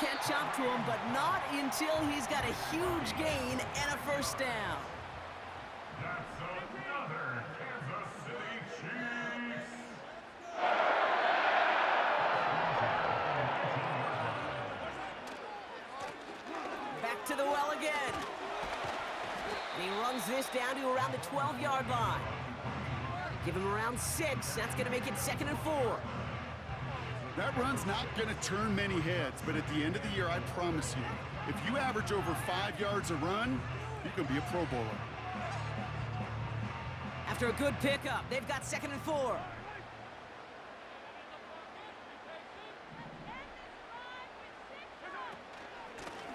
catch up to him, but not until he's got a huge gain and a first down. That's another Kansas City Chiefs. Back to the well again. And he runs this down to around the 12-yard line. Give him around 6. That's going to make it 2nd and 4. That run's not going to turn many heads, but at the end of the year, I promise you, if you average over 5 yards a run, you can be a Pro Bowler. After a good pickup, they've got 2nd and 4.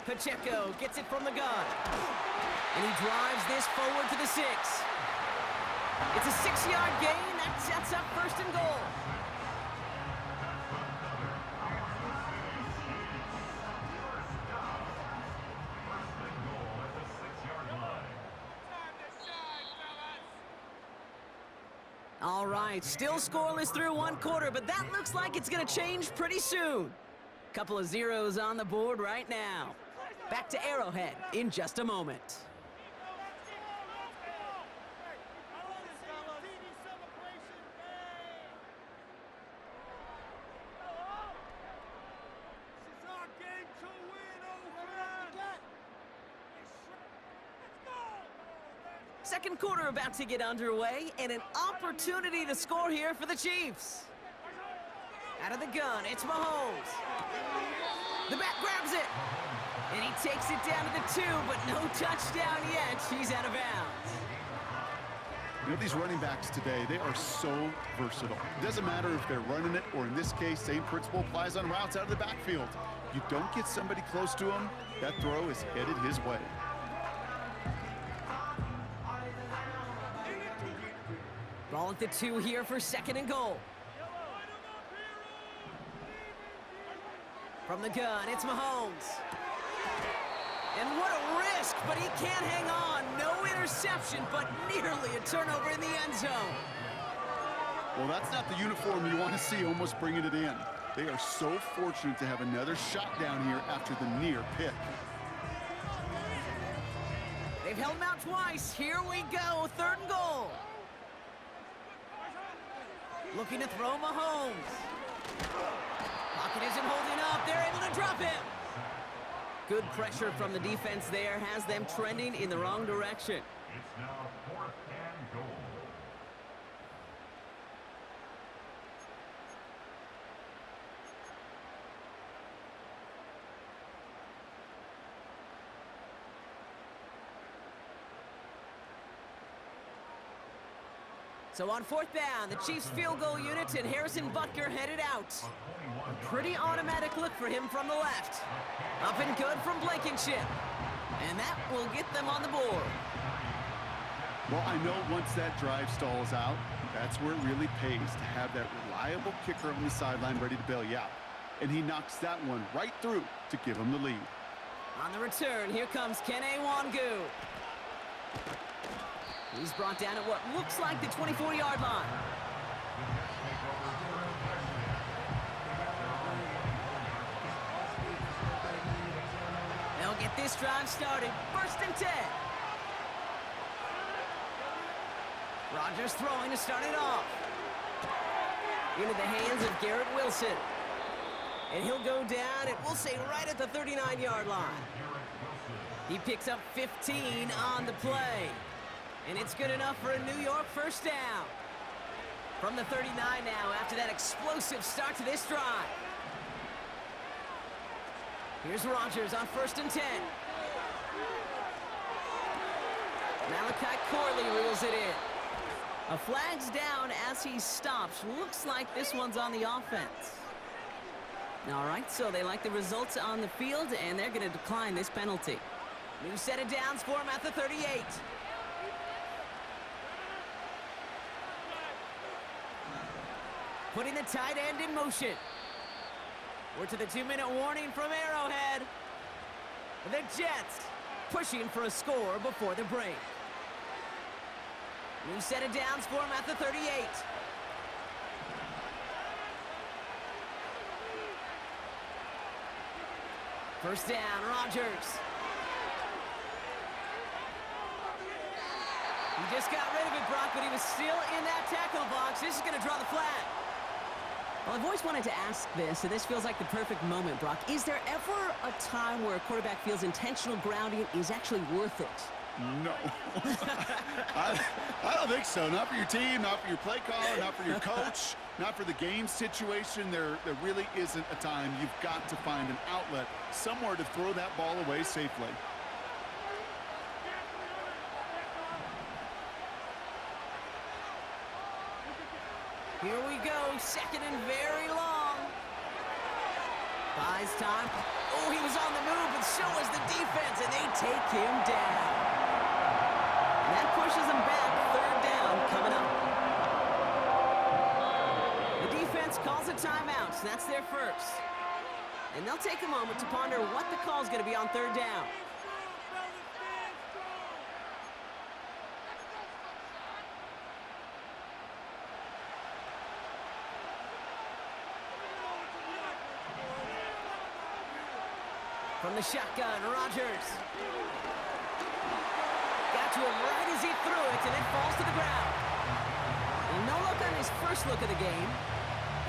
Pacheco gets it from the gun. And he drives this forward to the 6. It's a 6-yard gain. That sets up 1st and goal. All right, still scoreless through 1 quarter, but that looks like it's going to change pretty soon. Couple of zeros on the board right now. Back to Arrowhead in just a moment. Second quarter about to get underway, and an opportunity to score here for the Chiefs. Out of the gun, it's Mahomes. The back grabs it, and he takes it down to the 2, but no touchdown yet. He's out of bounds. You know, these running backs today, they are so versatile. It doesn't matter if they're running it, or in this case, same principle applies on routes out of the backfield. You don't get somebody close to him, that throw is headed his way. Ball at the 2 here for 2nd and goal. From the gun, it's Mahomes. And what a risk, but he can't hang on. No interception, but nearly a turnover in the end zone. Well, that's not the uniform you want to see almost bringing it in. They are so fortunate to have another shot down here after the near pick. They've held him out twice. Here we go, 3rd and goal. Looking to throw Mahomes. Pocket isn't holding up. They're able to drop him. Good pressure from the defense there has them trending in the wrong direction. It's now 4th and goal. So on 4th down, the Chiefs field goal unit and Harrison Butker headed out. A pretty automatic look for him from the left. Up and good from Blankenship. And that will get them on the board. Well, I know once that drive stalls out, that's where it really pays to have that reliable kicker on the sideline ready to bail you out. And he knocks that one right through to give him the lead. On the return, here comes Kene Wangu. He's brought down at what looks like the 24-yard line. They'll get this drive started. 1st and 10. Rodgers throwing to start it off. Into the hands of Garrett Wilson. And he'll go down, and we'll say right at the 39-yard line. He picks up 15 on the play. And it's good enough for a New York first down. From the 39 now after that explosive start to this drive. Here's Rodgers on 1st and 10. Malachi Corley reels it in. A flag's down as he stops. Looks like this one's on the offense. All right, so they like the results on the field, and they're going to decline this penalty. New set of downs for him at the 38. Putting the tight end in motion. We're to the 2-minute warning from Arrowhead. The Jets pushing for a score before the break. New set of downs for him at the 38. First down, Rodgers. He just got rid of it, Brock, but he was still in that tackle box. This is going to draw the flag. Well, I've always wanted to ask this, and this feels like the perfect moment, Brock. Is there ever a time where a quarterback feels intentional grounding is actually worth it? No. I don't think so. Not for your team, not for your play caller, not for your coach, not for the game situation. There really isn't a time. You've got to find an outlet, somewhere to throw that ball away safely. Here we go, second and very long. Buys time. Oh, he was on the move, but so was the defense, and they take him down. And that pushes him back. Third down coming up. The defense calls a timeout, so that's their first. And they'll take a moment to ponder what the call is going to be on third down. From the shotgun, Rodgers. Got to him right as he threw it, and it falls to the ground. And no look on his first look of the game.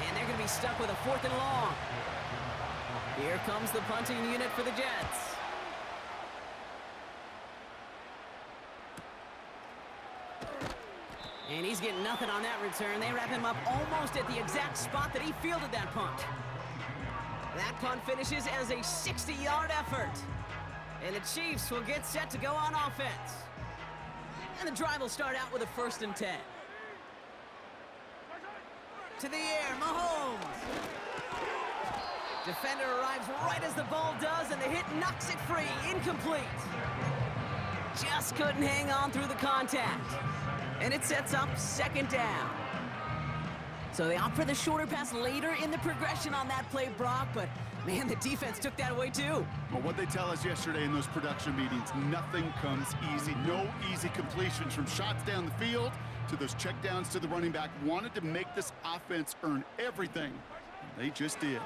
And they're going to be stuck with a 4th and long. Here comes the punting unit for the Jets. And he's getting nothing on that return. They wrap him up almost at the exact spot that he fielded that punt. That punt finishes as a 60-yard effort. And the Chiefs will get set to go on offense. And the drive will start out with a 1st and 10. To the air, Mahomes. Defender arrives right as the ball does, and the hit knocks it free. Incomplete. Just couldn't hang on through the contact. And it sets up 2nd down. So they opt for the shorter pass later in the progression on that play, Brock, but man, the defense took that away too. Well, what they tell us yesterday in those production meetings, nothing comes easy. No easy completions, from shots down the field to those checkdowns to the running back. Wanted to make this offense earn everything. They just did.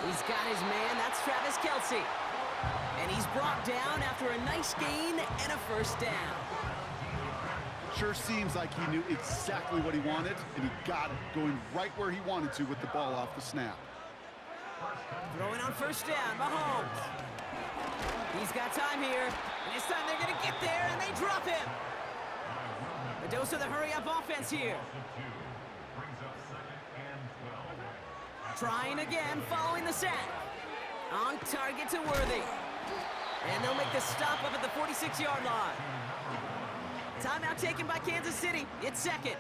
He's got his man, that's Travis Kelce. And he's brought down after a nice gain and a 1st down. Sure seems like he knew exactly what he wanted, and he got it, going right where he wanted to with the ball off the snap. Throwing on 1st down, Mahomes. He's got time here, and this time they're going to get there, and they drop him. A dose of the hurry-up offense here. Trying again, following the sack. On target to Worthy. And they'll make the stop up at the 46-yard line. Timeout taken by Kansas City. It's 2nd.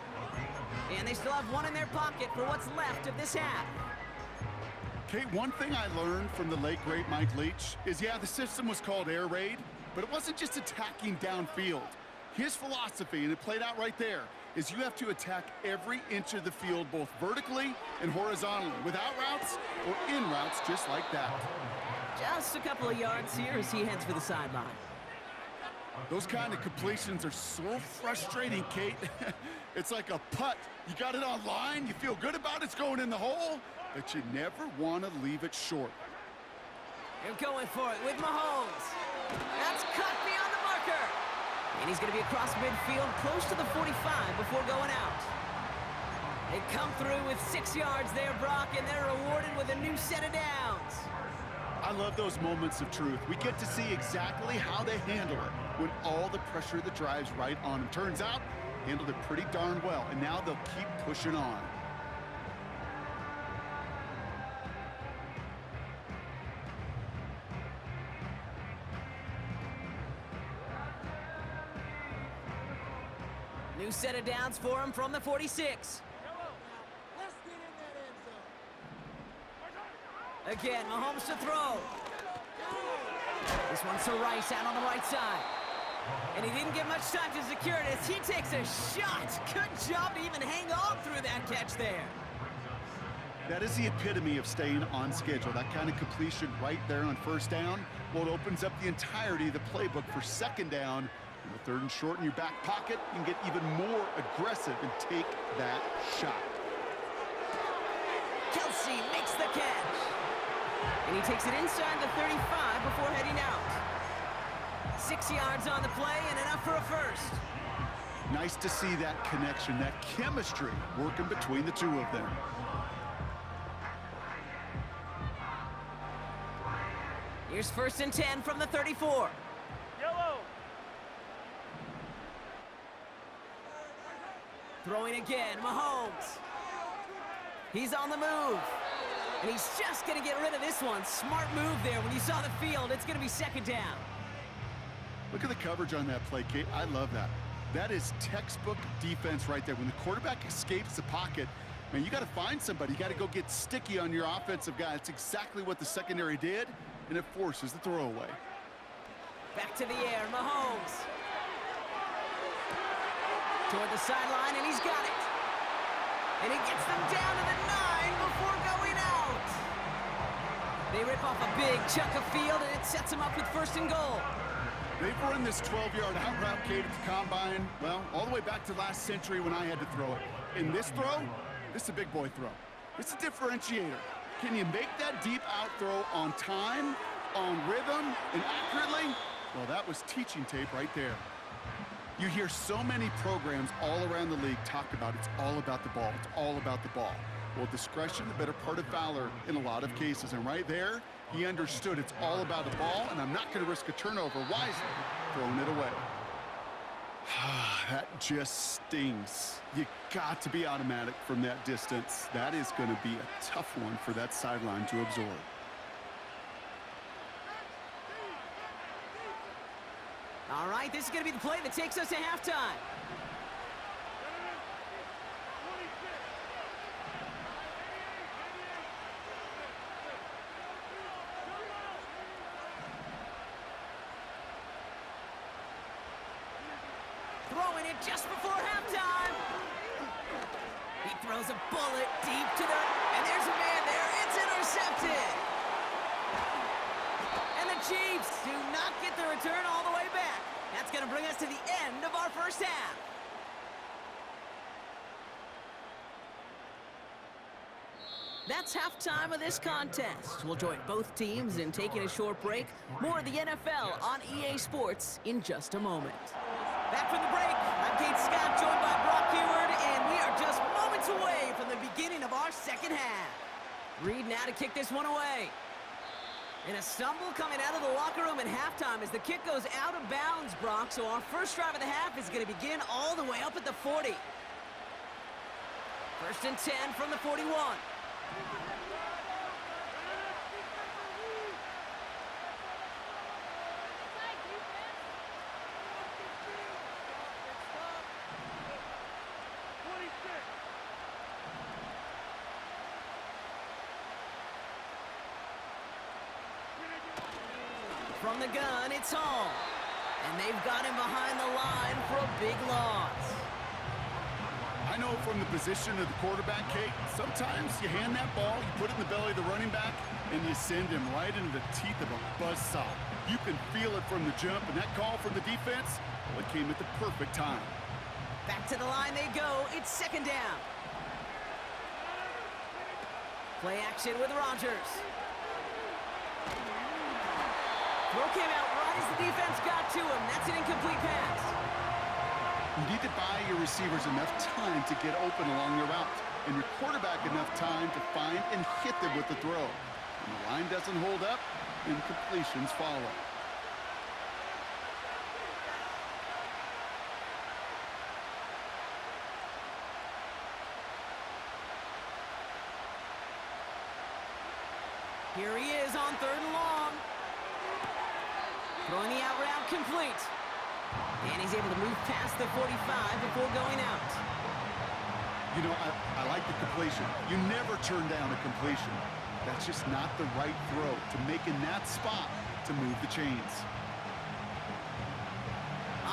And they still have one in their pocket for what's left of this half. Kate, one thing I learned from the late, great Mike Leach is, yeah, the system was called air raid, but it wasn't just attacking downfield. His philosophy, and it played out right there, is you have to attack every inch of the field, both vertically and horizontally, without routes or in routes just like that. Just a couple of yards here as he heads for the sideline. Those kind of completions are so frustrating, Kate. It's like a putt. You got it on line, you feel good about it's going in the hole, but you never want to leave it short. They're going for it with Mahomes. That's cut beyond the marker. And he's going to be across midfield, close to the 45 before going out. They come through with 6 yards there, Brock, and they're rewarded with a new set of downs. I love those moments of truth. We get to see exactly how they handle it when all the pressure that drives right on them. Turns out, handled it pretty darn well, and now they'll keep pushing on. New set of downs for him from the 46. Again, Mahomes to throw. This one's to Rice out on the right side. And he didn't get much time to secure it as he takes a shot. Good job to even hang on through that catch there. That is the epitome of staying on schedule. That kind of completion right there on 1st down. Well, it opens up the entirety of the playbook for 2nd down. And the 3rd and short in your back pocket, you can get even more aggressive and take that shot. Kelce makes the catch. And he takes it inside the 35 before heading out. 6 yards on the play and enough for a first. Nice to see that connection, that chemistry working between the two of them. Here's 1st and 10 from the 34. Yellow. Throwing again, Mahomes. He's on the move. And he's just going to get rid of this one. Smart move there. When you saw the field, it's going to be 2nd down. Look at the coverage on that play, Kate. I love that. That is textbook defense right there. When the quarterback escapes the pocket, man, you got to find somebody. You got to go get sticky on your offensive guy. That's exactly what the secondary did, and it forces the throwaway. Back to the air, Mahomes. Toward the sideline, and he's got it. And he gets them down to the 9 before going out. They rip off a big chunk of field, and it sets them up with 1st and goal. They've run this 12-yard out route, Kate, at the combine, well, all the way back to last century when I had to throw it. In this throw, this is a big boy throw. It's a differentiator. Can you make that deep out throw on time, on rhythm, and accurately? Well, that was teaching tape right there. You hear so many programs all around the league talk about it's all about the ball. It's all about the ball. Well, discretion, the better part of valor in a lot of cases. And right there, he understood it's all about the ball, and I'm not going to risk a turnover wisely, throwing it away. That just stings. You got to be automatic from that distance. That is going to be a tough one for that sideline to absorb. All right, this is going to be the play that takes us to halftime. Throwing it just before halftime. He throws a bullet deep to the... And there's a man there. It's intercepted. And the Chiefs do not get the return all the way back. That's going to bring us to the end of our first half. That's halftime of this contest. We'll join both teams in taking a short break. More of the NFL on EA Sports in just a moment. Back from the break, I'm Kate Scott, joined by Brock Hayward, and we are just moments away from the beginning of our second half. Reed now to kick this one away. And a stumble coming out of the locker room at halftime as the kick goes out of bounds, Brock. So our first drive of the half is going to begin all the way up at the 40. 1st and 10 from the 41. From the gun, it's Hall. And they've got him behind the line for a big loss. I know from the position of the quarterback, Kate, sometimes you hand that ball, you put it in the belly of the running back, and you send him right into the teeth of a buzzsaw. You can feel it from the jump, and that call from the defense, well, it came at the perfect time. Back to the line they go. It's 2nd down. Play action with Rodgers. Throw came out right as the defense got to him. That's an incomplete pass. You need to buy your receivers enough time to get open along the route, and your quarterback enough time to find and hit them with the throw. When the line doesn't hold up, incompletions follow. Here he is on 3rd and long. Throwing the out route complete. And he's able to move past the 45 before going out. You know, I like the completion. You never turn down a completion. That's just not the right throw to make in that spot to move the chains.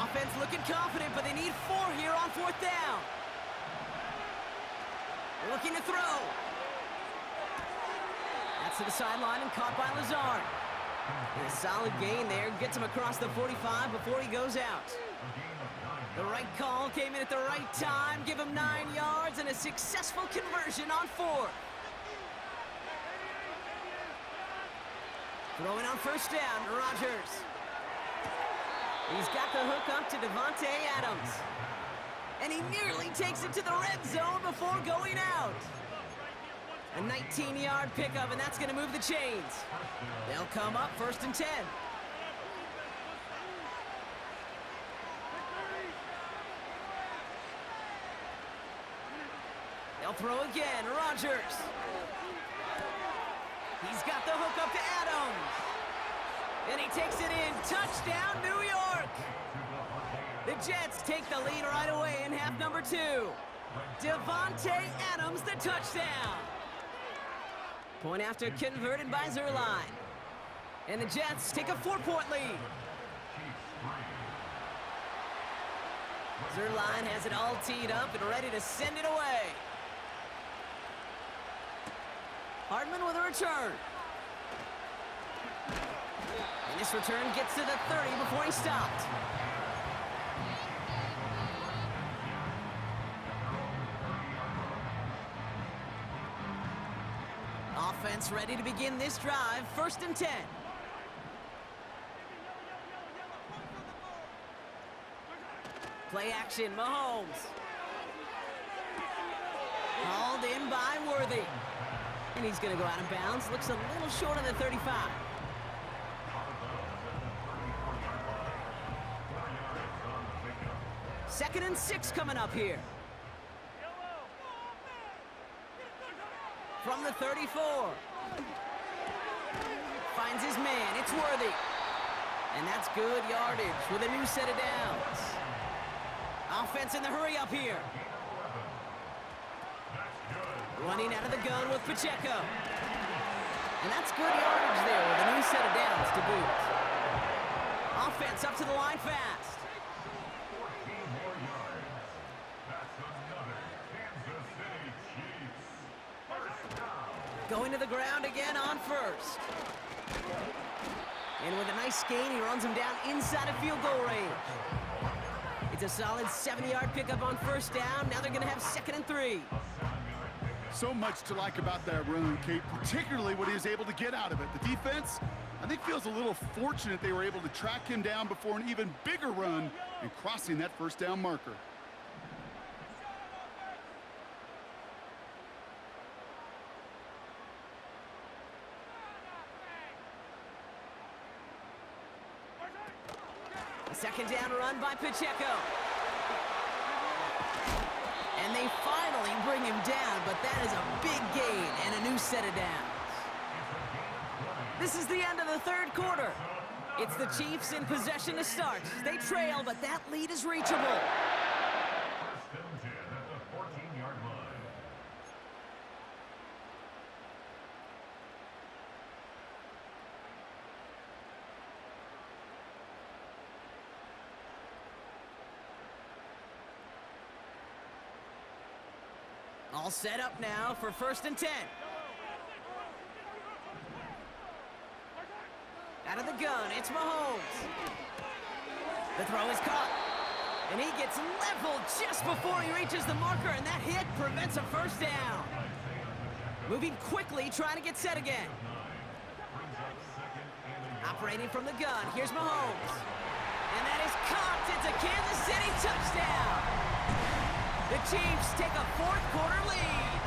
Offense looking confident, but they need 4 here on 4th down. Looking to throw. That's to the sideline and caught by Lazard. And a solid gain there, gets him across the 45 before he goes out. The right call came in at the right time, give him 9 yards and a successful conversion on 4th. Throwing on first down, Rodgers. He's got the hook up to Davante Adams. And he nearly takes it to the red zone before going out. A 19-yard pickup, and that's going to move the chains. They'll come up 1st and 10. They'll throw again, Rodgers. He's got the hook up to Adams. And he takes it in. Touchdown, New York! The Jets take the lead right away in half number 2. Davante Adams, the touchdown. Point after converted by Zerline. And the Jets take a 4-point lead. Zerline has it all teed up and ready to send it away. Hardman with a return. And this return gets to the 30 before he stopped. Offense ready to begin this drive. 1st and 10. Play action, Mahomes. Hauled in by Worthy. And he's going to go out of bounds. Looks a little short of the 35. Second and 6 coming up here. From the 34. Finds his man. It's Worthy. And that's good yardage with a new set of downs. Offense in the hurry up here. Running out of the gun with Pacheco. And that's good yardage there with a new set of downs to boot. Offense up to the line fast. 14 more yards. That's another Kansas City Chiefs. First down. Going to the ground again on first. And with a nice gain, he runs him down inside of field goal range. It's a solid 70-yard pickup on first down. Now they're going to have 2nd and 3. So much to like about that run, Kate, particularly what he was able to get out of it. The defense, I think, feels a little fortunate they were able to track him down before an even bigger run and crossing that first down marker. A 2nd down run by Pacheco. And they finally bring him down, but that is a big gain and a new set of downs. This is the end of the 3rd quarter. It's the Chiefs in possession to start. They trail, but that lead is reachable. 1st and 10 at the 14-yard line. All set up now for 1st and 10. Out of the gun, it's Mahomes. The throw is caught. And he gets leveled just before he reaches the marker, and that hit prevents a first down. Moving quickly, trying to get set again. Operating from the gun, here's Mahomes. And that is caught. It's a Kansas City touchdown. The Chiefs take a 4th quarter lead.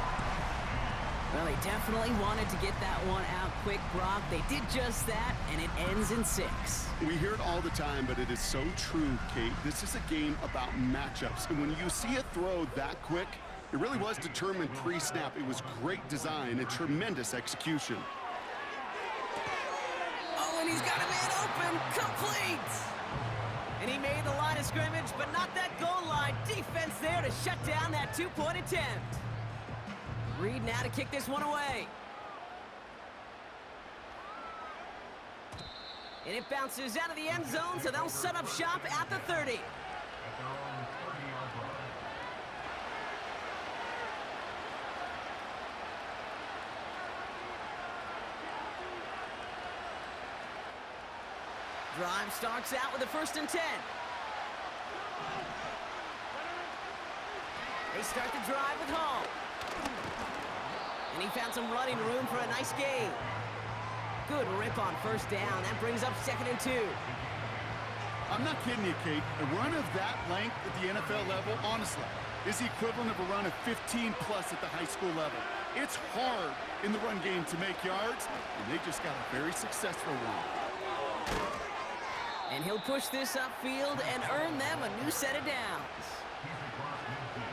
Well, they definitely wanted to get that one out quick, Brock. They did just that, and it ends in 6. We hear it all the time, but it is so true, Kate. This is a game about matchups, and when you see a throw that quick, it really was determined pre-snap. It was great design and tremendous execution. Oh, and he's got a man open, complete! And he made the line of scrimmage, but not that goal line. Defense there to shut down that 2-point attempt. Reed now to kick this one away. And it bounces out of the end zone, so they'll set up shop at the 30. At their own 30-yard line. Drive starts out with a 1st and 10. They start the drive with Hall. And he found some running room for a nice gain. Good rip on first down. That brings up 2nd and 2. I'm not kidding you, Kate. A run of that length at the NFL level, honestly, is the equivalent of a run of 15-plus at the high school level. It's hard in the run game to make yards, and they just got a very successful one. And he'll push this upfield and earn them a new set of downs.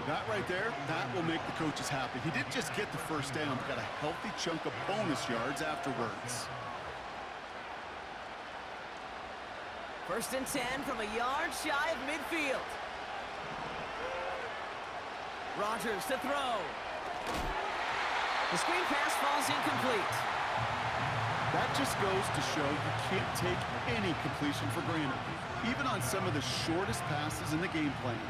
That right there, that will make the coaches happy. He didn't just get the first down, but got a healthy chunk of bonus yards afterwards. 1st and 10 from a yard shy of midfield. Rodgers to throw. The screen pass falls incomplete. That just goes to show you can't take any completion for granted, even on some of the shortest passes in the game plan.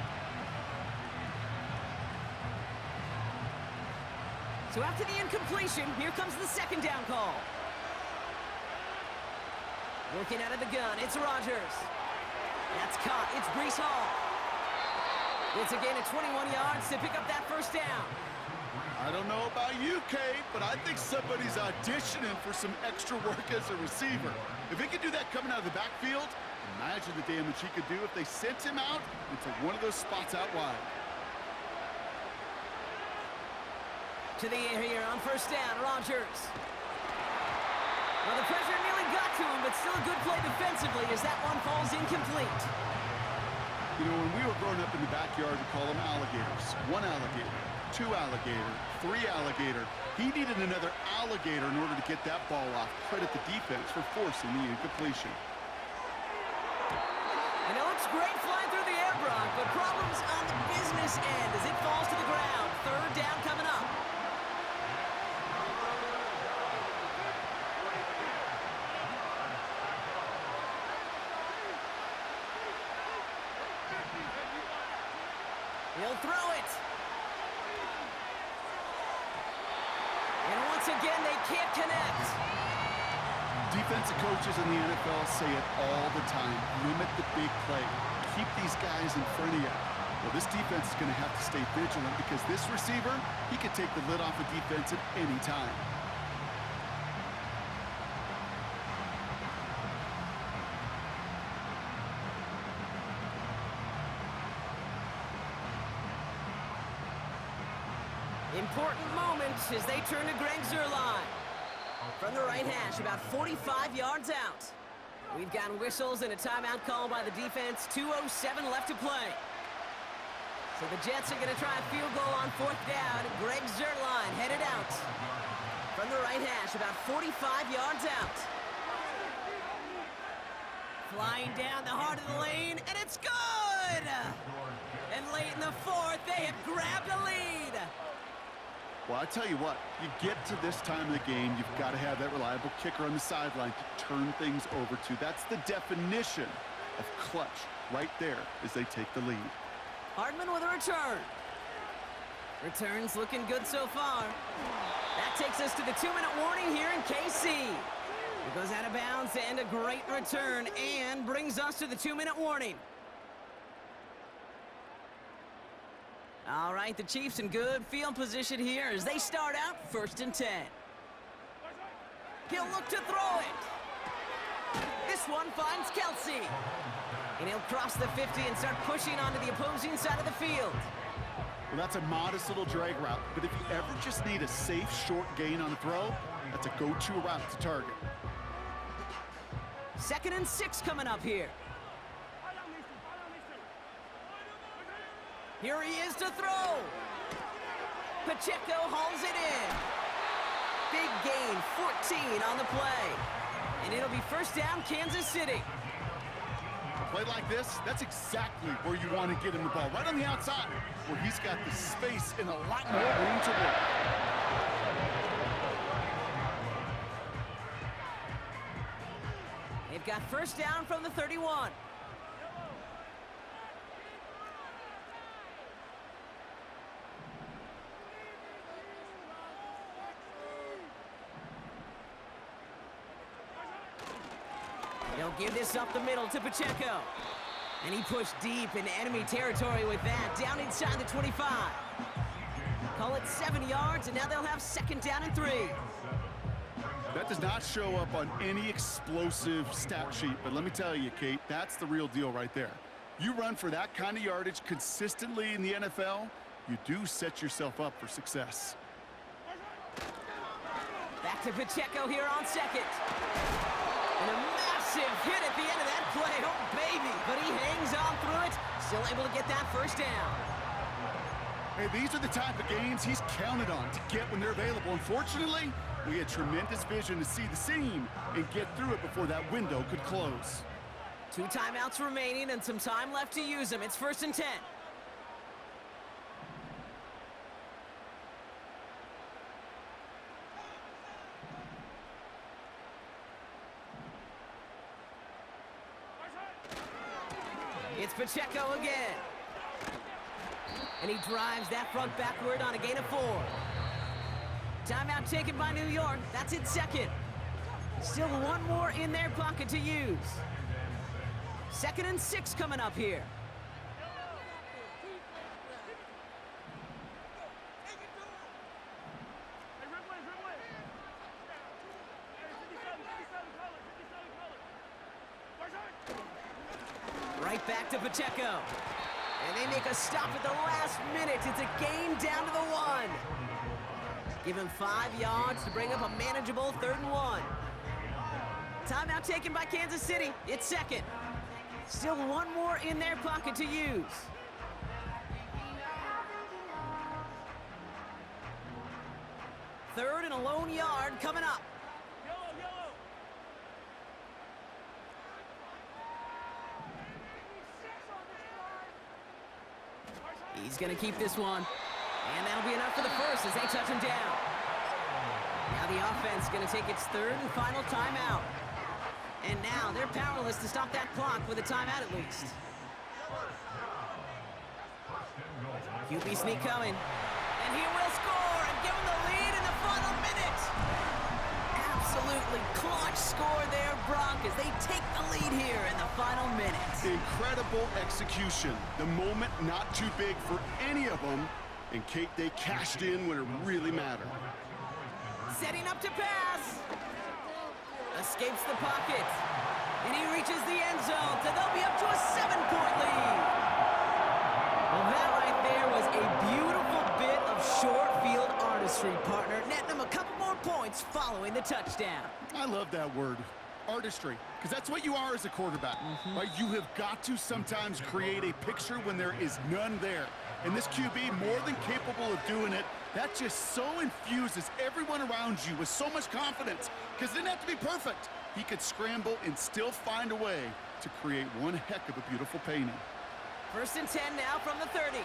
So after the incompletion, here comes the 2nd down call. Working out of the gun, it's Rodgers. That's caught, it's Breece Hall. It's a gain of 21 yards to pick up that first down. I don't know about you, Kate, but I think somebody's auditioning for some extra work as a receiver. If he could do that coming out of the backfield, imagine the damage he could do if they sent him out into one of those spots out wide. To the air here on first down, Rodgers. Well, the pressure nearly got to him, but still a good play defensively as that one falls incomplete. You know, when we were growing up in the backyard, we call them alligators. 1 alligator, 2 alligator, 3 alligator. He needed another alligator in order to get that ball off. Credit the defense for forcing the incompletion. And it looks great flying through the air, Brock, but problems on the business end as it falls to the ground. 3rd down coming up. He'll throw it. And once again, they can't connect. Defensive coaches in the NFL say it all the time. Limit the big play. Keep these guys in front of you. Well, this defense is going to have to stay vigilant because this receiver, he could take the lid off a defense at any time. Important moment as they turn to Greg Zuerlein. From the right hash, about 45 yards out. We've got whistles and a timeout call by the defense. 2:07 left to play. So the Jets are going to try a field goal on 4th down. Greg Zuerlein headed out. From the right hash, about 45 yards out. Flying down the heart of the lane, and it's good! And late in the 4th, they have grabbed a lead. Well, I tell you what, you get to this time of the game, you've got to have that reliable kicker on the sideline to turn things over to. That's the definition of clutch right there as they take the lead. Hardman with a return. Returns looking good so far. That takes us to the 2-minute warning here in KC. It goes out of bounds to end a great return and brings us to the 2-minute warning. All right, the Chiefs in good field position here as they start out 1st and 10. He'll look to throw it. This one finds Kelsey. And he'll cross the 50 and start pushing onto the opposing side of the field. Well, that's a modest little drag route, but if you ever just need a safe, short gain on a throw, that's a go-to route to target. 2nd and 6 coming up here. Here he is to throw. Pacheco hauls it in. Big gain, 14 on the play. And it'll be 1st down, Kansas City. A play like this, that's exactly where you want to get him the ball, right on the outside, where he's got the space and a lot more room to work. They've got 1st down from the 31. He'll give this up the middle to Pacheco. And he pushed deep into enemy territory with that, down inside the 25. Call it 7 yards, and now they'll have 2nd down and 3. That That does not show up on any explosive stat sheet, but let me tell you, Kate, that's the real deal right there. You run for that kind of yardage consistently in the NFL, you do set yourself up for success. Back to Pacheco here on second. And a massive hit at the end of that play. Oh, baby. But he hangs on through it. Still able to get that first down. Hey, these are the type of games he's counted on to get when they're available. Unfortunately, we had tremendous vision to see the seam and get through it before that window could close. 2 timeouts remaining and some time left to use them. It's 1st and 10. It's Pacheco again. And he drives that front backward on a gain of 4. Timeout taken by New York. That's its second. Still one more in their pocket to use. 2nd and 6 coming up here. Right back to Pacheco. And they make a stop at the last minute. It's a gain down to the 1. Give him 5 yards to bring up a manageable 3rd and 1. Timeout taken by Kansas City. It's 2nd. Still one more in their pocket to use. Third and a lone yard coming up. He's going to keep this one. And that'll be enough for the first as they touch him down. Now the offense is going to take its 3rd and final timeout. And now they're powerless to stop that clock with a timeout at least. QB sneak coming. And he will score and give him the lead in the final minute. Absolutely clutch score there, Brock, as they take the lead here in the final minute. Incredible execution. The moment not too big for any of them. And Kate, they cashed in when it really mattered. Setting up to pass. Escapes the pocket. And he reaches the end zone, so they'll be up to a 7-point lead. Well, that right there was a beautiful bit of short field artistry, partner. Netting them a couple more points following the touchdown. I love that word, artistry, because that's what you are as a quarterback. Right? You have got to sometimes create a picture when there is none there. And this QB, more than capable of doing it, that just so infuses everyone around you with so much confidence, because it didn't have to be perfect. He could scramble and still find a way to create one heck of a beautiful painting. 1st and 10 now from the 30.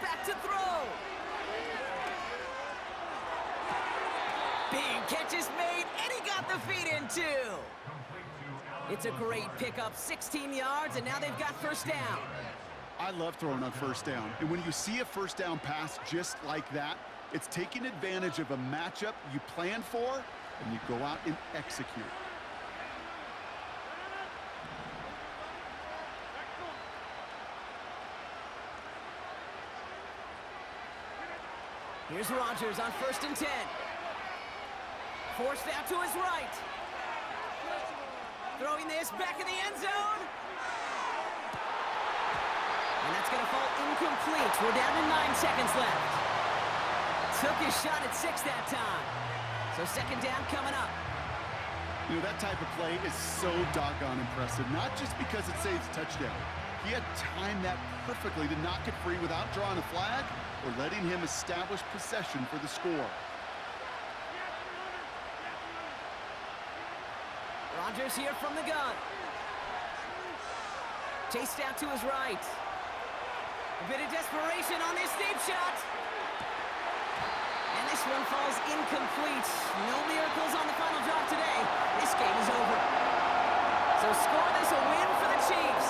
Back to throw. Big catch is made, and he got the feet in too. It's a great pickup, 16 yards, and now they've got 1st down. I love throwing on 1st down. And when you see a 1st down pass just like that, it's taking advantage of a matchup you plan for, and you go out and execute. Here's Rodgers on 1st and 10. Forced out to his right. Throwing this back in the end zone. And that's going to fall incomplete. We're down to 9 seconds left. Took his shot at 6 that time. So 2nd down coming up. You know, that type of play is so doggone impressive, not just because it saves a touchdown. He had timed that perfectly to knock it free without drawing a flag or letting him establish possession for the score. Rodgers here from the gun. Chased out to his right. A bit of desperation on this deep shot. And this one falls incomplete. No miracles on the final drive today. This game is over. So score this a win for the Chiefs.